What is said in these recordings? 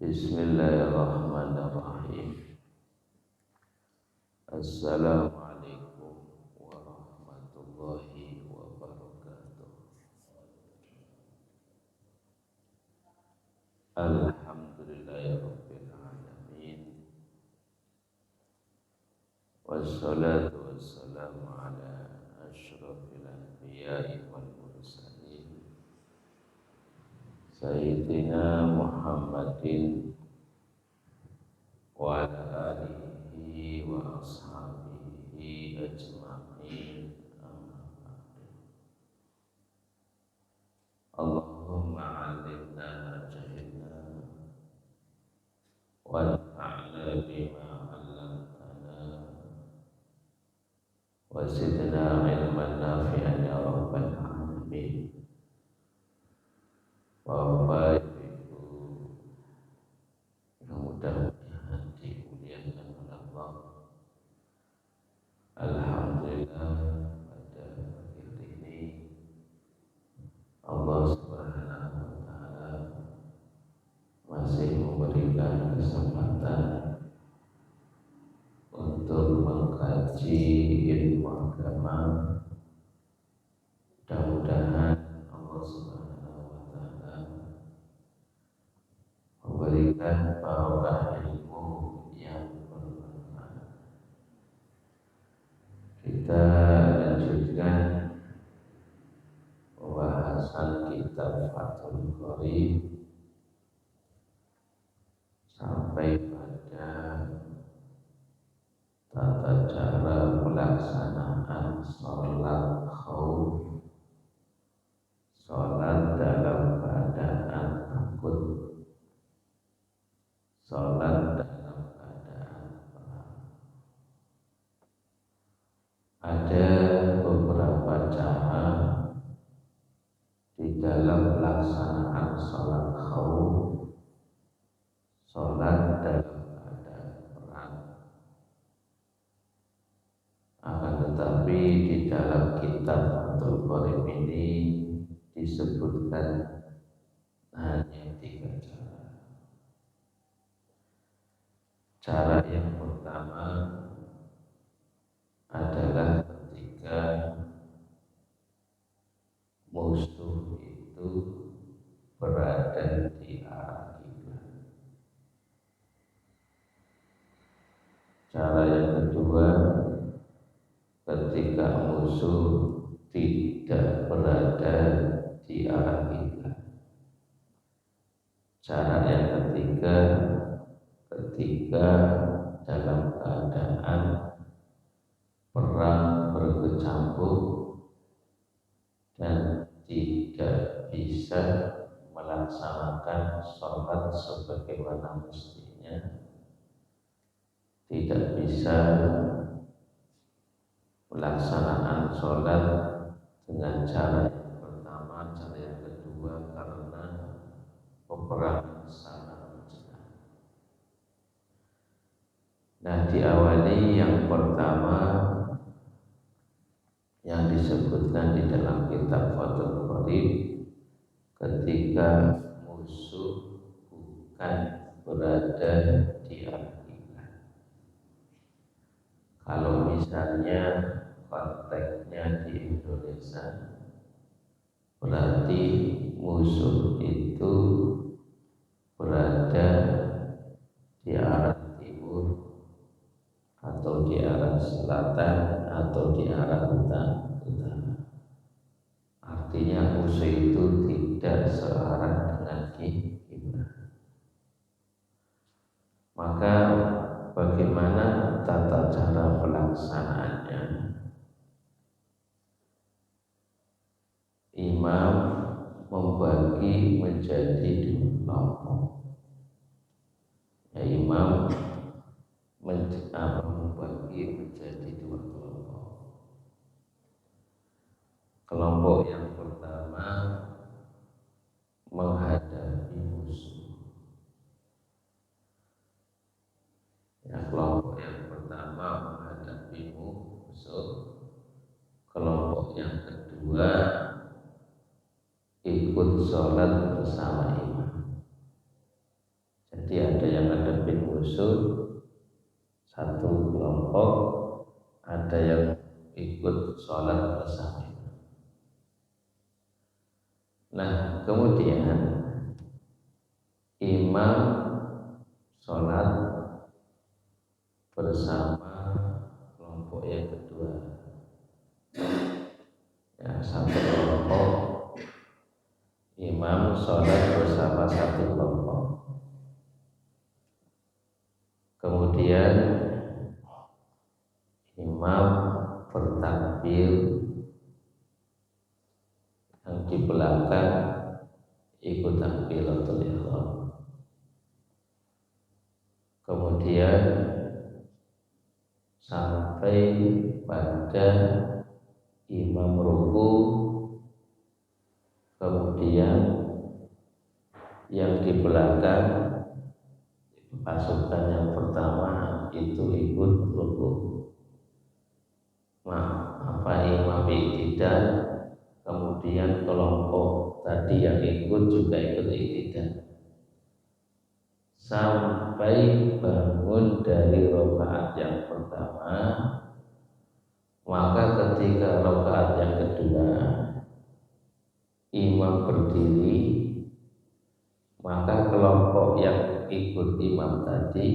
Bismillahirrahmanirrahim. Assalamualaikum warahmatullahi wabarakatuh. Alhamdulillahirabbil alamin. Wassalatu wassalamu ala asyrafil anbiya'i wal mursalin Sayyidina Muhammadin wa ala alihi wa ashabihi ajma'in. Allahumma 'allimna ma jahilna wanfa'na bima 'allamtana wa zidna 'ilman nafi'an ya rabbal alamin. Bapak Ibu yang mudah-mudahan dimuliakan oleh Allah, alhamdulillah pada pagi ini Allah Subhanahu wa taala masih memberikan kesempatan untuk mengkaji ilmu agama. Mudah-mudahan Allah Subhanahu wa taala memberikan barokah ilmu yang bermanfaat. Kita lanjutkan pembahasan kitab Fathul Qorib sampai pada tata cara pelaksanaan sholat khauf, sholat dalam keadaan takut, sholat dalam keadaan perang. Ada beberapa cara di dalam pelaksanaan sholat khauf, sholat dalam keadaan perang. Akan tetapi di dalam kitab Fathul Qorib ini disebutkan hanya 3 cara. Cara yang pertama adalah ketika musuh itu berada di arah kiblat. Cara yang kedua, ketika musuh tidak berada di arah kiblat. Cara yang ketiga, ketika dalam keadaan perang berkecamuk dan tidak bisa melaksanakan sholat sebagaimana mestinya, tidak bisa pelaksanaan sholat dengan cara yang pertama, cara yang kedua karena peperangan sangat mencegah. Nah, diawali yang pertama yang disebutkan di dalam kitab Fathul Qorib, ketika musuh bukan berada di arah kiblat. Kalau misalnya konteksnya di Indonesia, berarti musuh itu berada di arah timur atau di arah selatan atau di arah utara. Artinya musuh itu tidak searah dengan kiblat. Maka bagaimana tata cara pelaksanaannya? Imam membagi menjadi 2 kelompok. Imam membagi menjadi 2 kelompok. Kelompok yang pertama menghadapi musuh. Kelompok yang pertama menghadapi musuh. Kelompok yang kedua ikut sholat bersama imam. Jadi khusyuk, satu kelompok ada yang ikut sholat bersama. Nah, kemudian imam sholat bersama kelompok yang kedua. Ya, satu kelompok imam sholat bersama satu kelompok. Kemudian imam bertakbir, yang di belakang ikut takbiratul ihram. Kemudian sampai pada imam ruku, kemudian yang di belakang pasukan yang pertama itu ikut ruku. Imam iktidal, kemudian kelompok tadi yang ikut juga ikut iktidal sampai bangun dari rakaat yang pertama. Maka ketika rakaat yang kedua imam berdiri, maka kelompok yang ikut imam tadi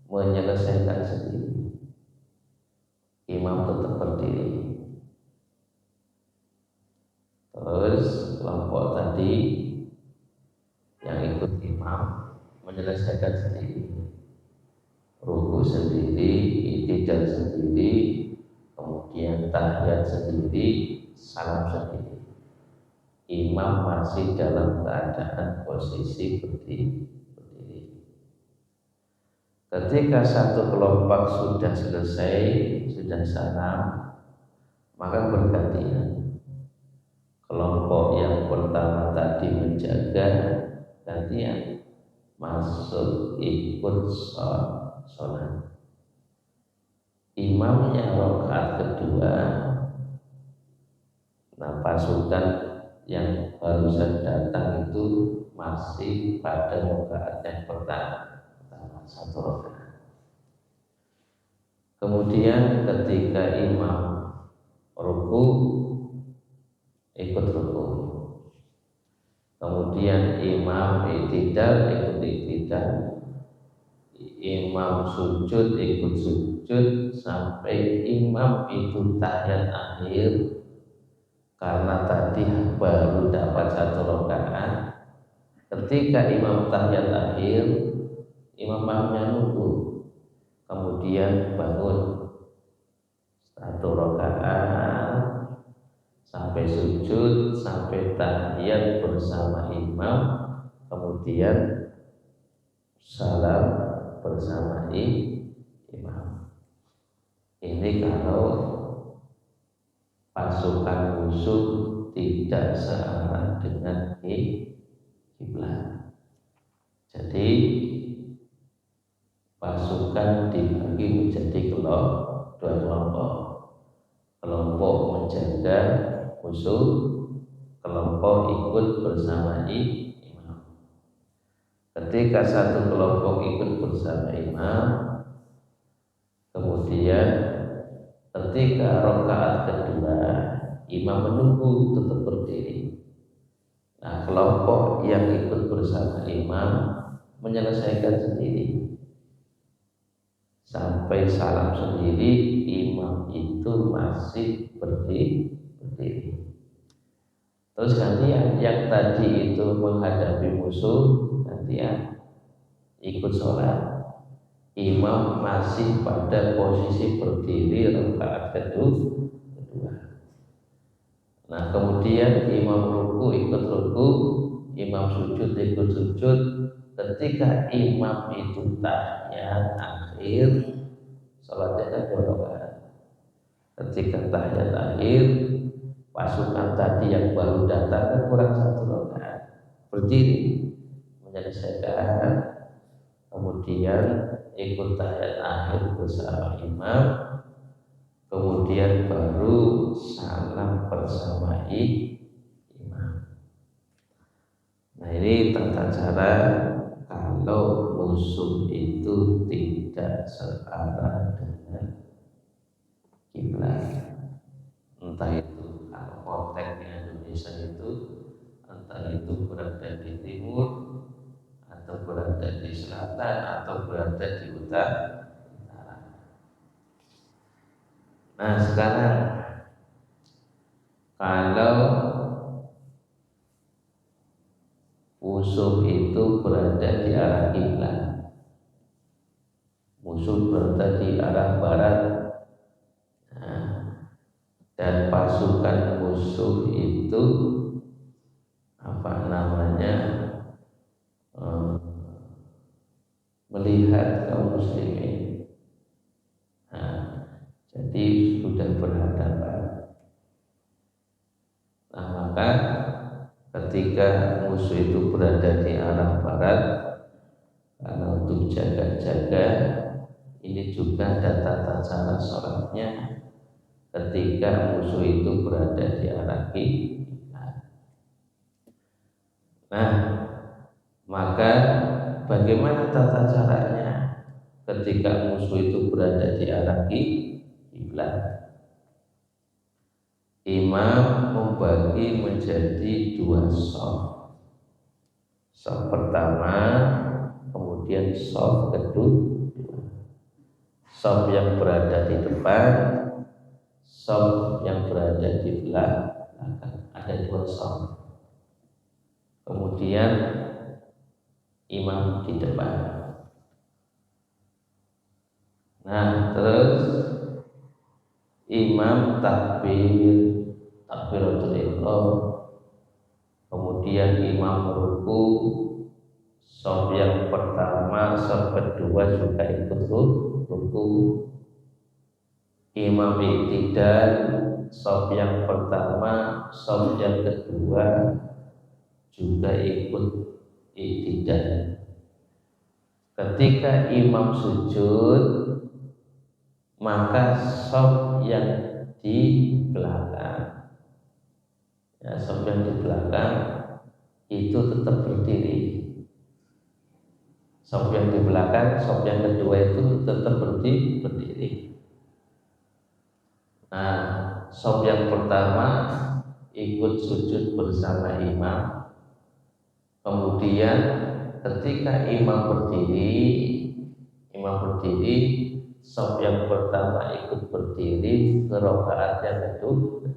menyelesaikan sendiri. Imam tetap berdiri, terus kelompok tadi yang ikut imam menyelesaikan sendiri, ruku sendiri, iktidal sendiri, kemudian tahiyat sendiri, salam sendiri. Imam masih dalam keadaan posisi berdiri. Ketika satu kelompok sudah selesai, sudah salam, maka bergantian. Kelompok yang pertama tadi menjaga, gantian masuk ikut sholat. Imamnya rakaat kedua, nah pasukan yang barusan datang itu masih pada rakaat yang pertama, satu rakaat. Kemudian ketika imam ruku, ikut ruku. Kemudian imam iktidal, ikut iktidal. Imam sujud, ikut sujud, sampai imam itu tahiyat akhir. Karena tadi baru dapat satu rakaat. Ketika imam tahiyat akhir, imam makmumnya nunggu, kemudian bangun satu rakaat sampai sujud, sampai tahiyat bersama imam, kemudian salam bersama imam. Ini kalau pasukan musuh tidak searah dengan kiblat. Jadi pasukan dibagi menjadi dua kelompok. Kelompok menjaga musuh, kelompok ikut bersama imam. Ketika satu kelompok ikut bersama imam, kemudian ketika rakaat kedua imam menunggu tetap berdiri. Nah, kelompok yang ikut bersama imam menyelesaikan sendiri. Sampai salam sendiri, imam itu masih berdiri. Terus gantian, yang tadi itu menghadapi musuh, gantian ikut sholat. Imam masih pada posisi berdiri rakaat kedua. Nah, kemudian imam ruku ikut ruku, imam sujud ikut sujud. Ketika imam itu tahiyat akhir, sholatnya kan dua rakaat. Ketika tahiyat akhir, pasukan tadi yang baru datang kan kurang satu rakaat, berdiri menyelesaikan, kemudian ikut tahiyat akhir bersama imam, kemudian baru salam bersama imam. Nah, ini tata cara kalau musuh itu tidak searah dengan kiblat. Entah itu kalau konteksnya Indonesia itu entah itu berada di timur atau berada di selatan atau berada di utara. Nah sekarang kalau musuh itu berada di arah kiblat, musuh berada di arah barat, dan pasukan musuh itu melihat kaum muslimin. Jadi sudah berhadapan. Nah maka ketika musuh itu berada di arah barat, karena untuk jaga-jaga, ini juga ada tata cara sholatnya ketika musuh itu berada di arah kiblat. Nah, maka bagaimana tata caranya ketika musuh itu berada di arah kiblat? Imam membagi menjadi dua shaf. Shaf pertama, kemudian shaf kedua. Shaf yang berada di depan, shaf yang berada di belakang. Ada dua shaf. Kemudian imam di depan. Nah, terus imam takbiratul ihram, kemudian imam ruku, shaf yang pertama, shaf kedua juga ikut ruku. Imam iktidal, shaf yang pertama, shaf yang kedua juga ikut iktidal. Ketika imam sujud, maka shaf yang di belakang, shaf yang di belakang itu tetap berdiri. Shaf yang di belakang, shaf yang kedua itu tetap berdiri. Nah, shaf yang pertama ikut sujud bersama imam. Kemudian ketika imam berdiri, shaf yang pertama ikut berdiri ke rakaat yang kedua.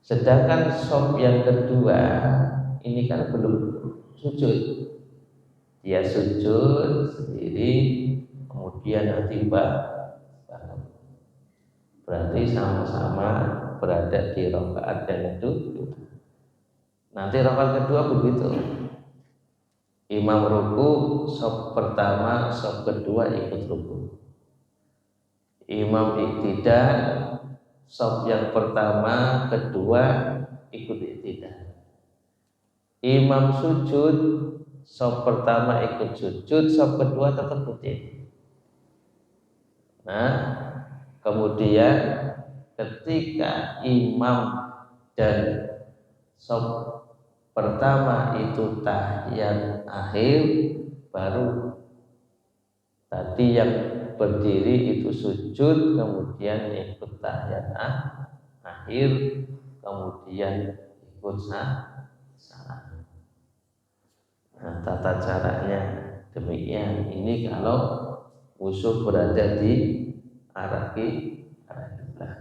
Sedangkan shaf yang kedua ini kan belum sujud. Dia sujud sendiri, kemudian nanti bangun. Berarti sama-sama berada di rakaat yang kedua. Nanti rakaat kedua begitu. Imam ruku, shaf pertama, shaf kedua ikut ruku. Imam iktidal, shaf yang pertama, kedua ikut iktidal. Imam sujud, shaf pertama ikut sujud, shaf kedua tetap berdiri. Nah, kemudian ketika imam dan shaf pertama itu tahiyat akhir, baru tadi yang berdiri itu sujud, kemudian ikut tahiyat akhir, kemudian ikut salam. Nah, tata caranya demikian. Ini kalau musuh berada di arah kiblat.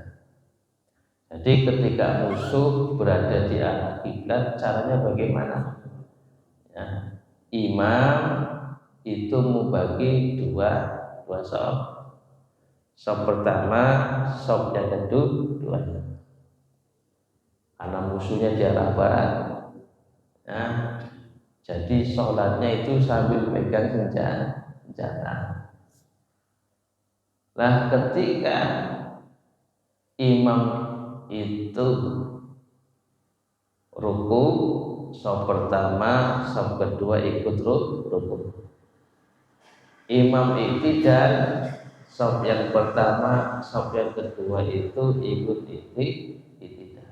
Jadi ketika musuh berada di arah kiblat, caranya bagaimana? Ya, imam itu membagi dua shaf. Shaf pertama, shaf yang kedua. Karena musuhnya di arah barat, ya, jadi sholatnya itu sambil pegang senjata. Nah, ketika imam itu ruku, shaf pertama, shaf kedua ikut ruku. Imam iktidal, shaf yang pertama, shaf yang kedua itu ikut iktidal.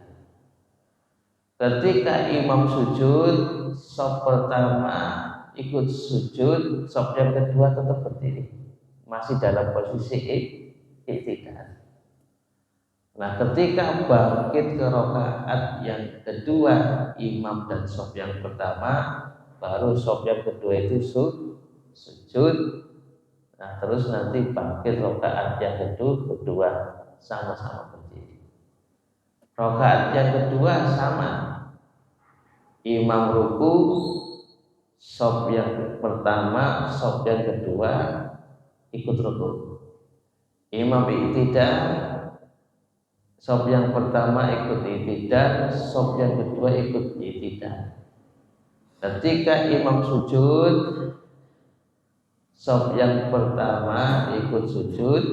Ketika imam sujud, shaf pertama ikut sujud, sop yang kedua tetap berdiri, masih dalam posisi i'tidal. Nah, ketika bangkit ke rakaat yang kedua, imam dan sop yang pertama, baru sop yang kedua itu sujud. Nah, terus nanti bangkit rakaat yang kedua sama-sama berdiri. Rakaat yang kedua sama, imam ruku, sop yang pertama, sop yang kedua ikut ruku. Imam i'tidal, sop yang pertama ikut i'tidal, sop yang kedua ikut i'tidal. Ketika imam sujud, sop yang pertama ikut sujud,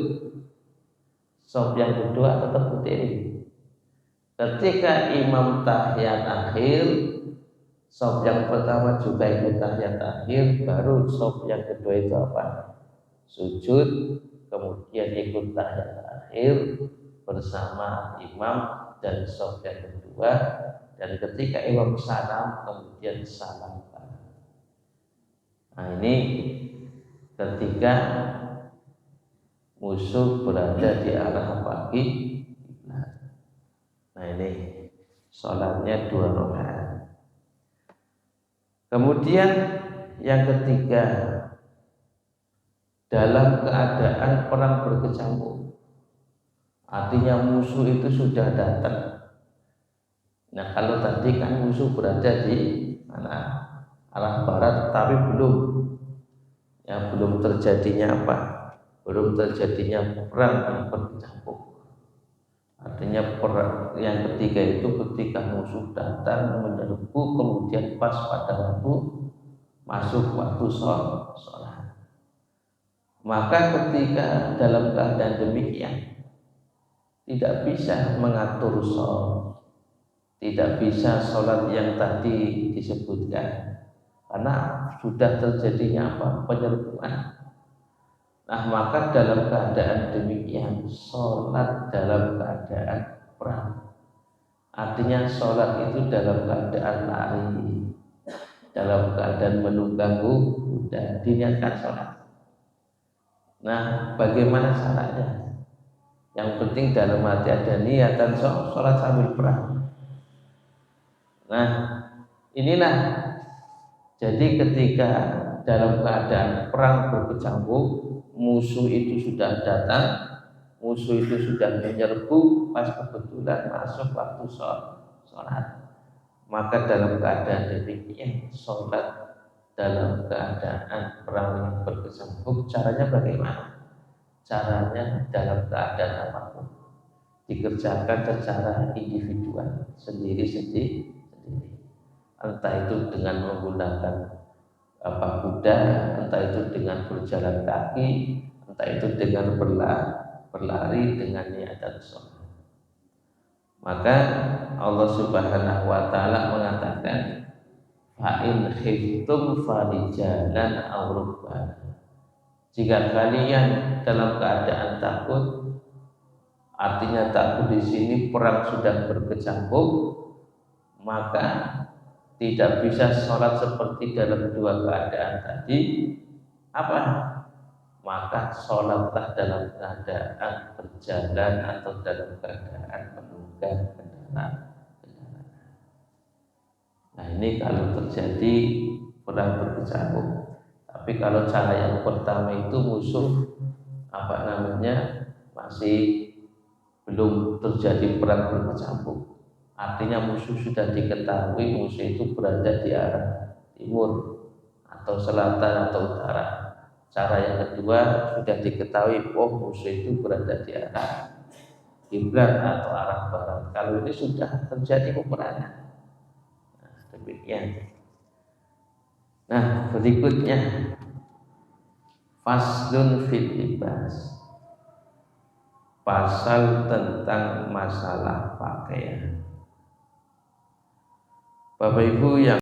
sop yang kedua tetap berdiri. Ketika imam tahiyat akhir, sop yang pertama juga ikut tahiyat akhir, baru sop yang kedua itu apa? Sujud, kemudian ikut tahiyat akhir bersama imam dan sop yang kedua, dan ketika imam salam kemudian salam. Nah, ini ketika musuh berada di arah pagi. Nah, ini sholatnya 2 rakaat. Kemudian yang ketiga, dalam keadaan perang berkecamuk, artinya musuh itu sudah datang. Nah, kalau tadi kan musuh berada di mana? Arah barat, tapi belum terjadinya apa? Belum terjadinya perang yang berkecamuk. Artinya perang yang ketiga itu ketika musuh datang menyerbu, kemudian pas pada waktu masuk waktu sholat. Maka ketika dalam keadaan demikian tidak bisa mengatur sholat, tidak bisa sholat yang tadi disebutkan, karena sudah terjadinya apa? Penyerbuan. Nah, maka dalam keadaan demikian sholat dalam keadaan perang, artinya sholat itu dalam keadaan lari, dalam keadaan menunggangi kuda, diniatkan sholat. Nah, bagaimana caranya? Yang penting dalam hati ada niatan sholat sambil perang. Nah, inilah jadi ketika dalam keadaan perang berkecamuk, musuh itu sudah datang, musuh itu sudah menyerbu, pas kebetulan masuk waktu sholat. Maka dalam keadaan demikian sholat dalam keadaan perang yang berkecamuk, caranya bagaimana? Caranya dalam keadaan apapun dikerjakan secara individual, sendiri-sendiri. Entah itu dengan menggunakan kuda, entah itu dengan berjalan kaki, entah itu dengan berlari dengan niatan sholat. Maka Allah Subhanahu wa taala mengatakan, fa in khiftum farijalan aw rukban. Jika kalian dalam keadaan takut, artinya takut di sini perang sudah berkecamuk, maka tidak bisa sholat seperti dalam dua keadaan tadi. Apa? Maka sholatlah dalam keadaan berjalan atau dalam keadaan menunggang kendaraan. Nah, ini kalau terjadi perang berkecamuk. Tapi kalau cara yang pertama itu musuh masih belum terjadi perang berkecamuk. Artinya musuh sudah diketahui, musuh itu berada di arah timur atau selatan atau utara. Cara yang kedua sudah diketahui, musuh itu berada di arah kiblat atau arah barat. Kalau ini sudah terjadi peperangan. Nah, demikian. Nah, berikutnya faslun fil libas. Pasal tentang masalah pakaian. Bapak Ibu yang